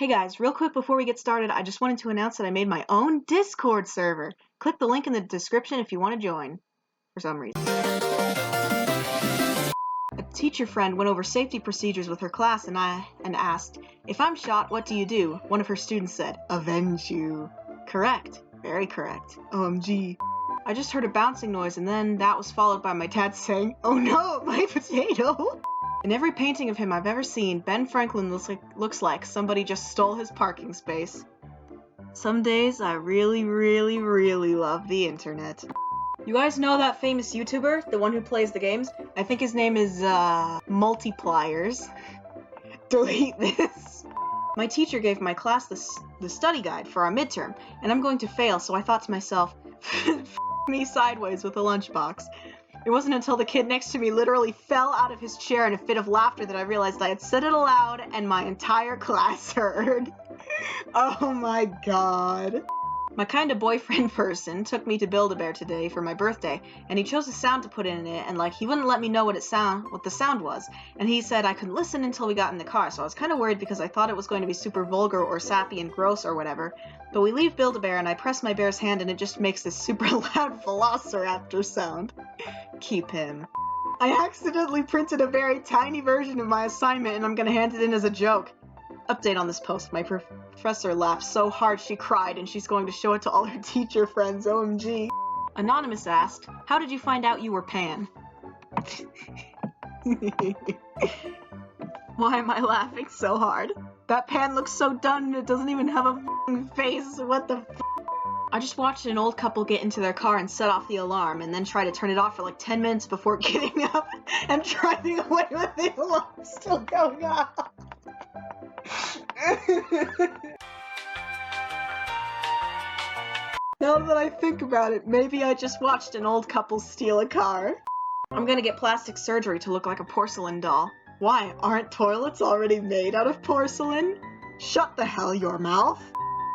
Hey guys, real quick before we get started, I just wanted to announce that I made my own Discord server. Click the link in the description if you want to join, for some reason. A teacher friend went over safety procedures with her class and asked, "If I'm shot, what do you do?" One of her students said, "Avenge you." Correct. Very correct. OMG. I just heard a bouncing noise and then that was followed by my dad saying, "Oh no, my potato!" In every painting of him I've ever seen, Ben Franklin looks like somebody just stole his parking space. Some days I really love the internet. You guys know that famous YouTuber? The one who plays the games? I think his name is, Multipliers. Delete this. My teacher gave my class the study guide for our midterm, and I'm going to fail, so I thought to myself, me sideways with a lunchbox. It wasn't until the kid next to me literally fell out of his chair in a fit of laughter that I realized I had said it aloud and my entire class heard. Oh my god. My kind of boyfriend person took me to Build-A-Bear today for my birthday, and he chose a sound to put in it, and he wouldn't let me know what the sound was, and he said I couldn't listen until we got in the car, so I was kind of worried because I thought it was going to be super vulgar or sappy and gross or whatever. But we leave Build-A-Bear and I press my bear's hand and it just makes this super loud velociraptor sound. Keep him. I accidentally printed a very tiny version of my assignment and I'm gonna hand it in as a joke. Update on this post. My professor laughed so hard she cried and she's going to show it to all her teacher friends. OMG. Anonymous asked, "How did you find out you were Pan?" Why am I laughing so hard? That Pan looks so done and it doesn't even have a f***ing face. What the f***? I just watched an old couple get into their car and set off the alarm and then try to turn it off for 10 minutes before getting up and driving away with the alarm still going off. Now that I think about it, maybe I just watched an old couple steal a car. I'm gonna get plastic surgery to look like a porcelain doll. Why? Aren't toilets already made out of porcelain? Shut the hell your mouth.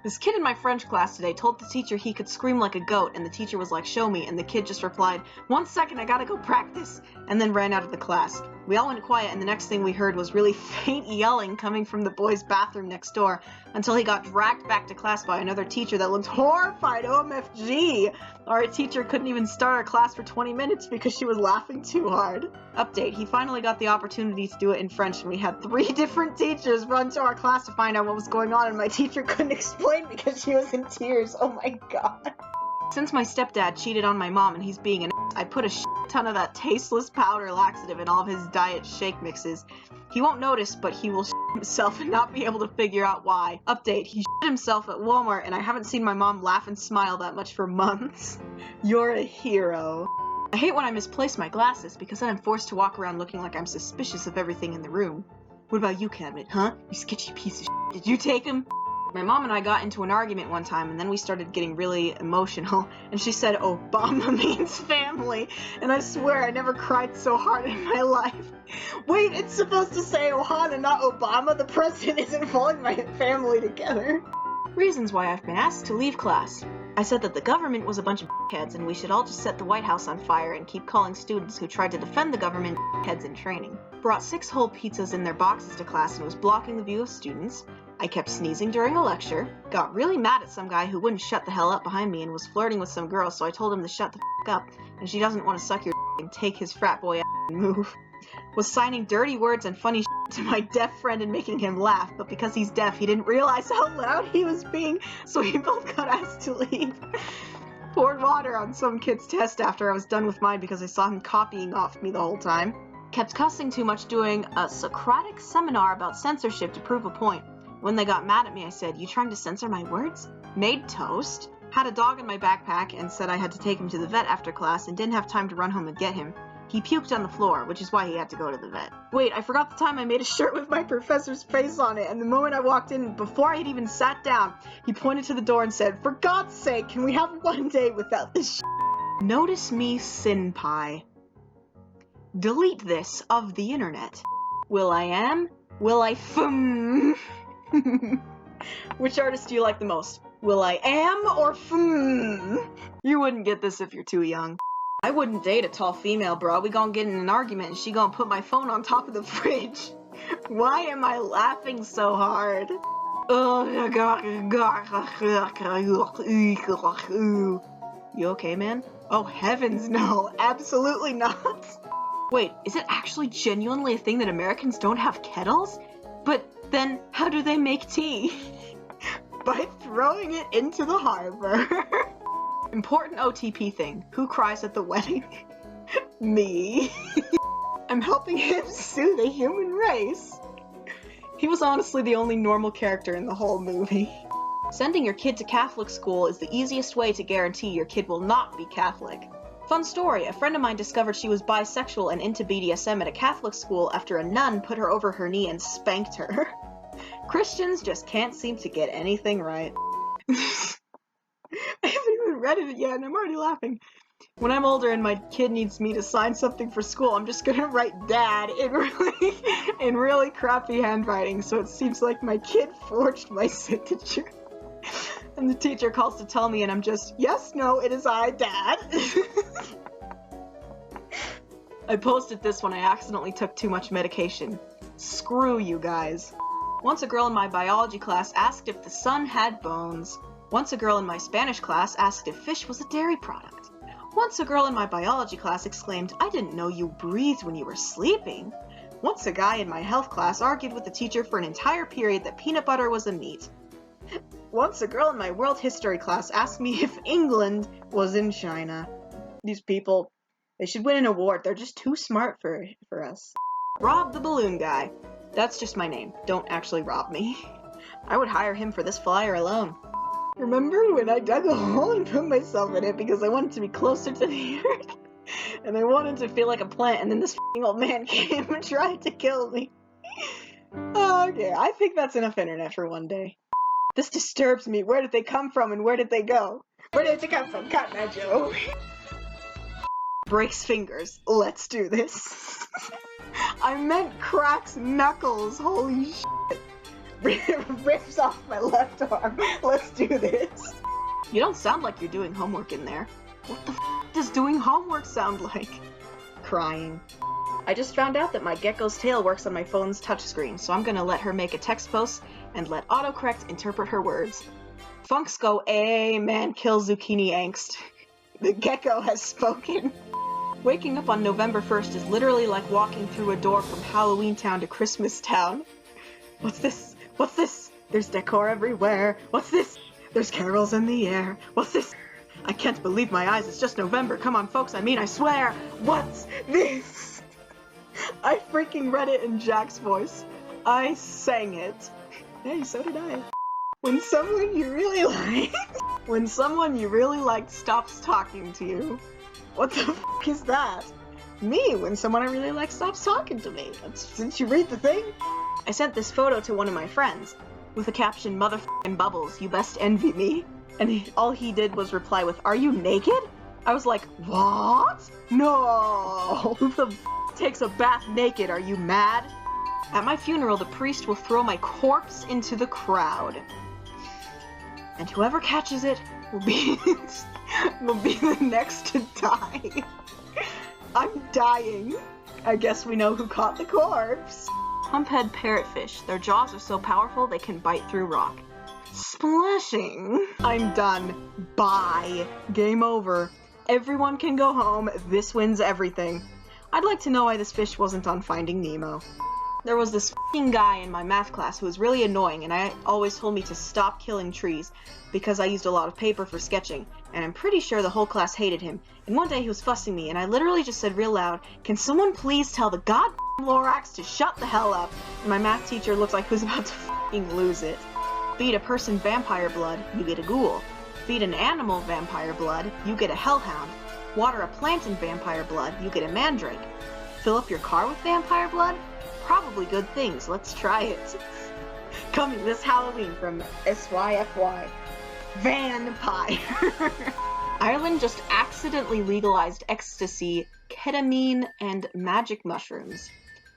This kid in my French class today told the teacher he could scream like a goat, and the teacher was like, "Show me," and the kid just replied, "1 second, I gotta go practice," and then ran out of the class. We all went quiet, and the next thing we heard was really faint yelling coming from the boys' bathroom next door, until he got dragged back to class by another teacher that looked horrified. OMFG! Our teacher couldn't even start our class for 20 minutes because she was laughing too hard. Update, he finally got the opportunity to do it in French, and we had 3 different teachers run to our class to find out what was going on, and my teacher couldn't explain because she was in tears. Oh my god. Since my stepdad cheated on my mom and he's being an ass, I put a ton of that tasteless powder laxative in all of his diet shake mixes. He won't notice, but he will himself and not be able to figure out why. Update, he himself at Walmart and I haven't seen my mom laugh and smile that much for months. You're a hero. I hate when I misplace my glasses because then I'm forced to walk around looking like I'm suspicious of everything in the room. What about you, Cabinet, huh? You sketchy piece of shit. Did you take him? My mom and I got into an argument one time and then we started getting really emotional and she said Obama means family and I swear I never cried so hard in my life. Wait, it's supposed to say Ohana, not Obama? The president isn't holding my family together. Reasons why I've been asked to leave class. I said that the government was a bunch of heads and we should all just set the White House on fire and keep calling students who tried to defend the government heads in training. Brought 6 whole pizzas in their boxes to class and was blocking the view of students. I kept sneezing during a lecture, got really mad at some guy who wouldn't shut the hell up behind me and was flirting with some girl, so I told him to shut the f*** up, and she doesn't want to suck your and take his frat boy and move. Was signing dirty words and funny to my deaf friend and making him laugh, but because he's deaf, he didn't realize how loud he was being, so we both got asked to leave. Poured water on some kid's test after I was done with mine because I saw him copying off me the whole time. Kept cussing too much doing a Socratic seminar about censorship to prove a point. When they got mad at me, I said, "You trying to censor my words?" Made toast. Had a dog in my backpack and said I had to take him to the vet after class and didn't have time to run home and get him. He puked on the floor, which is why he had to go to the vet. Wait, I forgot the time I made a shirt with my professor's face on it, and the moment I walked in, before I had even sat down, he pointed to the door and said, "For God's sake, can we have one day without this shit?" Notice me, Senpai. Delete this of the internet. Will I am? Will I fum? Which artist do you like the most? Will I am or fum? You wouldn't get this if you're too young. I wouldn't date a tall female, bro. We gon' get in an argument and she gon' put my phone on top of the fridge. Why am I laughing so hard? You okay, man? Oh, heavens no. Absolutely not. Wait, is it actually genuinely a thing that Americans don't have kettles? But then, how do they make tea? By throwing it into the harbor. Important OTP thing. Who cries at the wedding? Me. I'm helping him sue the human race. He was honestly the only normal character in the whole movie. Sending your kid to Catholic school is the easiest way to guarantee your kid will not be Catholic. Fun story, a friend of mine discovered she was bisexual and into BDSM at a Catholic school after a nun put her over her knee and spanked her. Christians just can't seem to get anything right. I haven't even read it yet and I'm already laughing. When I'm older and my kid needs me to sign something for school, I'm just gonna write Dad in really crappy handwriting, so it seems like my kid forged my signature. And the teacher calls to tell me and I'm just, yes, no, it is I, Dad. I posted this when I accidentally took too much medication. Screw you guys. Once a girl in my biology class asked if the sun had bones. Once a girl in my Spanish class asked if fish was a dairy product. Once a girl in my biology class exclaimed, I didn't know you breathed when you were sleeping. Once a guy in my health class argued with the teacher for an entire period that peanut butter was a meat. Once a girl in my world history class asked me if England was in China. These people, they should win an award. They're just too smart for us. Rob the balloon guy. That's just my name. Don't actually rob me. I would hire him for this flyer alone. Remember when I dug a hole and put myself in it because I wanted to be closer to the earth? And I wanted to feel like a plant, and then this f***ing old man came and tried to kill me. Okay, I think that's enough internet for one day. This disturbs me. Where did they come from and where did they go? Where did they come from, Cotton Eye Joe? Breaks fingers. Let's do this. I meant cracks knuckles. Holy shit. Rips off my left arm. Let's do this. You don't sound like you're doing homework in there. What the f does doing homework sound like? Crying. I just found out that my gecko's tail works on my phone's touchscreen, so I'm gonna let her make a text post and let autocorrect interpret her words. Funks go, amen, kill zucchini angst. The gecko has spoken. Waking up on November 1st is literally like walking through a door from Halloween Town to Christmas Town. What's this? What's this? There's decor everywhere. What's this? There's carols in the air. What's this? I can't believe my eyes. It's just November. Come on, folks. I mean, I swear. What's this? I freaking read it in Jack's voice. I sang it. Hey, so did I. When someone you really like stops talking to you. What the f is that? Me, when someone I really like stops talking to me. Didn't you read the thing? I sent this photo to one of my friends with the caption, motherfucking Bubbles, you best envy me. And all he did was reply with, are you naked? I was like, what? No! Who the f takes a bath naked? Are you mad? At my funeral, the priest will throw my corpse into the crowd. And whoever catches it will be the next to die. I'm dying. I guess we know who caught the corpse. Humphead parrotfish. Their jaws are so powerful they can bite through rock. Splashing. I'm done. Bye. Game over. Everyone can go home. This wins everything. I'd like to know why this fish wasn't on Finding Nemo. There was this f***ing guy in my math class who was really annoying, and I always told me to stop killing trees because I used a lot of paper for sketching, and I'm pretty sure the whole class hated him. And one day he was fussing me, and I literally just said real loud, can someone please tell the goddamn Lorax to shut the hell up? And my math teacher looked like he was about to f***ing lose it. Feed a person vampire blood, you get a ghoul. Feed an animal vampire blood, you get a hellhound. Water a plant in vampire blood, you get a mandrake. Fill up your car with vampire blood? Probably good things. Let's try it. Coming this Halloween from SYFY. Vampire. Ireland just accidentally legalized ecstasy, ketamine, and magic mushrooms.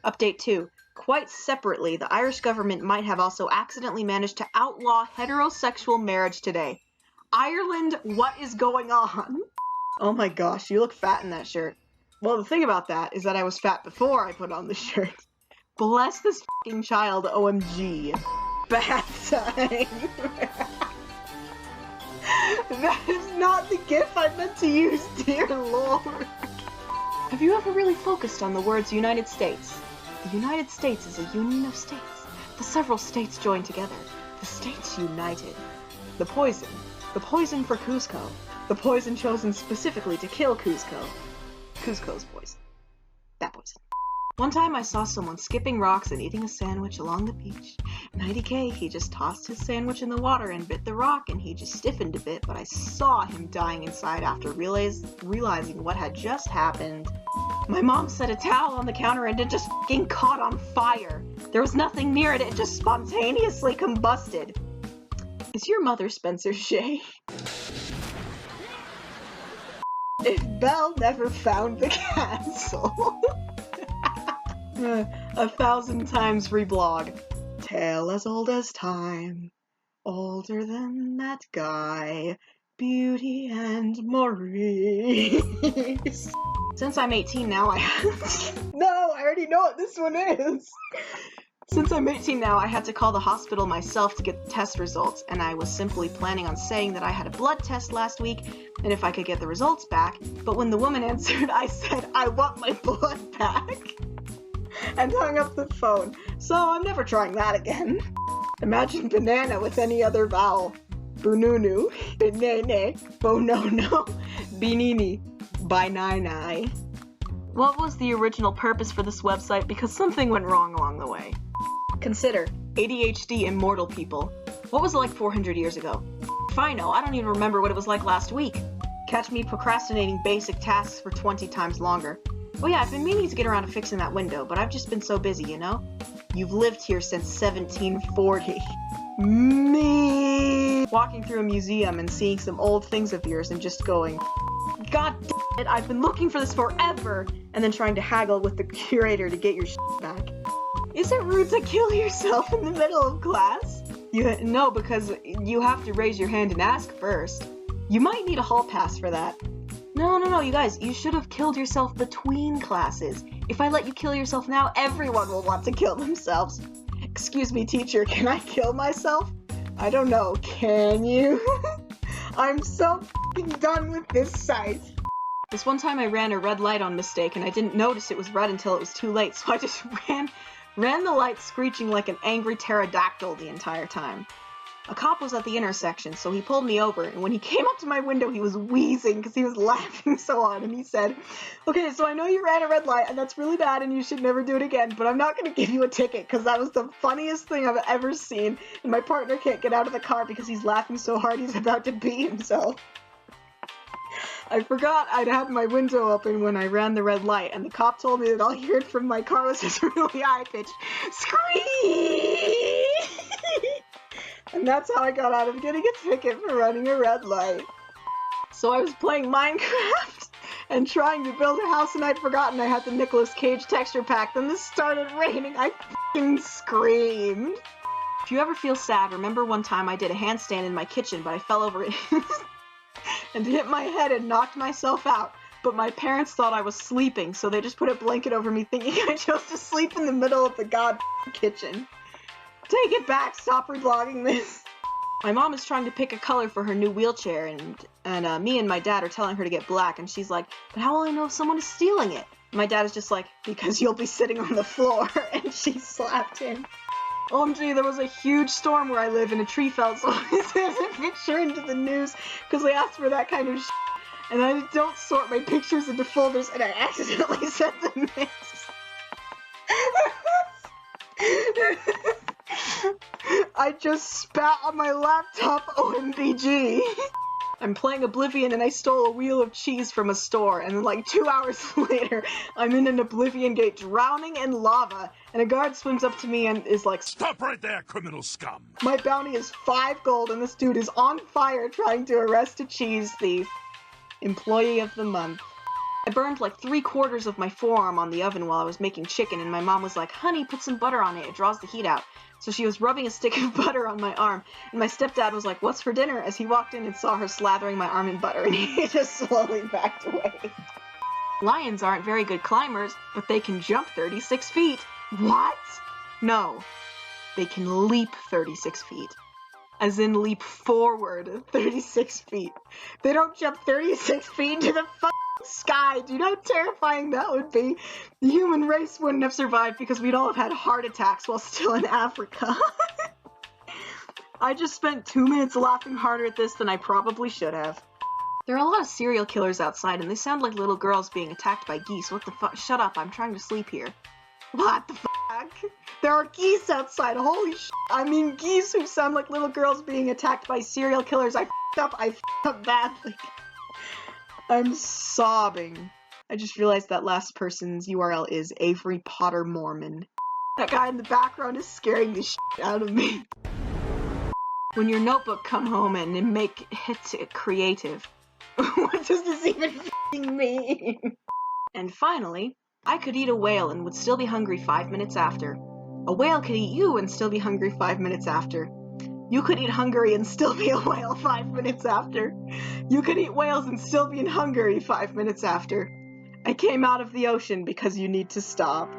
Update 2. Quite separately, the Irish government might have also accidentally managed to outlaw heterosexual marriage today. Ireland, what is going on? Oh my gosh, you look fat in that shirt. Well, the thing about that is that I was fat before I put on the shirt. Bless this f***ing child, OMG. bad time. That is not the gif I meant to use, dear Lord. Have you ever really focused on the words United States? The United States is a union of states. The several states joined together. The states united. The poison for Cusco. The poison chosen specifically to kill Cusco. Cusco's poison. That poison. One time I saw someone skipping rocks and eating a sandwich along the beach. And IDK, he just tossed his sandwich in the water and bit the rock and he just stiffened a bit, but I saw him dying inside after realizing what had just happened. My mom set a towel on the counter and it just f***ing caught on fire. There was nothing near it, it just spontaneously combusted. Is your mother Spencer Shay? If Belle never found the castle. 1,000 times reblog. Tale as old as time, older than that guy, Beauty and Maurice. Since I'm 18 now, No, I already know what this one is! Since I'm 18 now, I had to call the hospital myself to get the test results, and I was simply planning on saying that I had a blood test last week, and if I could get the results back, but when the woman answered, I said, I want my blood back! And hung up the phone, so I'm never trying that again. Imagine banana with any other vowel. Bununu, benene, bonono, binini, binini. What was the original purpose for this website? Because something went wrong along the way. Consider ADHD immortal people. What was it like 400 years ago? If I know, I don't even remember what it was like last week. Catch me procrastinating basic tasks for 20 times longer. Oh yeah, I've been meaning to get around to fixing that window, but I've just been so busy, you know? You've lived here since 1740. Me! Walking through a museum and seeing some old things of yours and just going, God damn it, I've been looking for this forever! And then trying to haggle with the curator to get your shit back. Is it rude to kill yourself in the middle of class? No, because you have to raise your hand and ask first. You might need a hall pass for that. No, you guys, you should have killed yourself between classes. If I let you kill yourself now, everyone will want to kill themselves. Excuse me, teacher, can I kill myself? I don't know, can you? I'm so f***ing done with this site. This one time I ran a red light on mistake and I didn't notice it was red until it was too late, so I just ran the light screeching like an angry pterodactyl the entire time. A cop was at the intersection, so he pulled me over, and when he came up to my window, he was wheezing because he was laughing so hard, and he said, okay, so I know you ran a red light, and that's really bad, and you should never do it again, but I'm not going to give you a ticket because that was the funniest thing I've ever seen, and my partner can't get out of the car because he's laughing so hard he's about to pee himself. I forgot I'd had my window open when I ran the red light, and the cop told me that all he heard from my car was this really high-pitched scream! And that's how I got out of getting a ticket for running a red light. So I was playing Minecraft and trying to build a house, and I'd forgotten I had the Nicolas Cage texture pack. Then this started raining. I f***ing screamed. If you ever feel sad, remember one time I did a handstand in my kitchen, but I fell over it and hit my head and knocked myself out. But my parents thought I was sleeping, so they just put a blanket over me thinking I chose to sleep in the middle of the kitchen. Take it back, stop reblogging this. My mom is trying to pick a color for her new wheelchair, and me and my dad are telling her to get black, and she's like, but how will I know if someone is stealing it? My dad is just like, because you'll be sitting on the floor, and she slapped him. OMG, there was a huge storm where I live, and a tree fell, so I sent a picture into the news, because they asked for that kind of shit, and I don't sort my pictures into folders, and I accidentally sent them this. I just spat on my laptop, OMBG. I'm playing Oblivion and I stole a wheel of cheese from a store, and then like 2 hours later, I'm in an Oblivion gate drowning in lava, and a guard swims up to me and is like, stop right there, criminal scum! My bounty is 5 gold and this dude is on fire trying to arrest a cheese thief. Employee of the month. I burned like 3/4 of my forearm on the oven while I was making chicken, and my mom was like, honey, put some butter on it, it draws the heat out. So she was rubbing a stick of butter on my arm, and my stepdad was like, what's for dinner? As he walked in and saw her slathering my arm in butter, and he just slowly backed away. Lions aren't very good climbers, but they can jump 36 feet. What? No. they can leap 36 feet. As in leap forward 36 feet. They don't jump 36 feet into the fucking sky. Do you know how terrifying that would be? The human race wouldn't have survived because we'd all have had heart attacks while still in Africa. I just spent 2 minutes laughing harder at this than I probably should have. There are a lot of serial killers outside, and they sound like little girls being attacked by geese. What the fuck? Shut up, I'm trying to sleep here. What the fuck? There are geese outside, holy shit. I mean geese who sound like little girls being attacked by serial killers. I f***ed up badly. I'm sobbing. I just realized that last person's URL is Avery Potter Mormon. That guy in the background is scaring the shit out of me. When your notebook come home and make it creative. What does this even f***ing mean? And finally, I could eat a whale and would still be hungry 5 minutes after. A whale could eat you and still be hungry 5 minutes after. You could eat Hungary and still be a whale 5 minutes after. You could eat whales and still be in Hungary 5 minutes after. I came out of the ocean because you need to stop.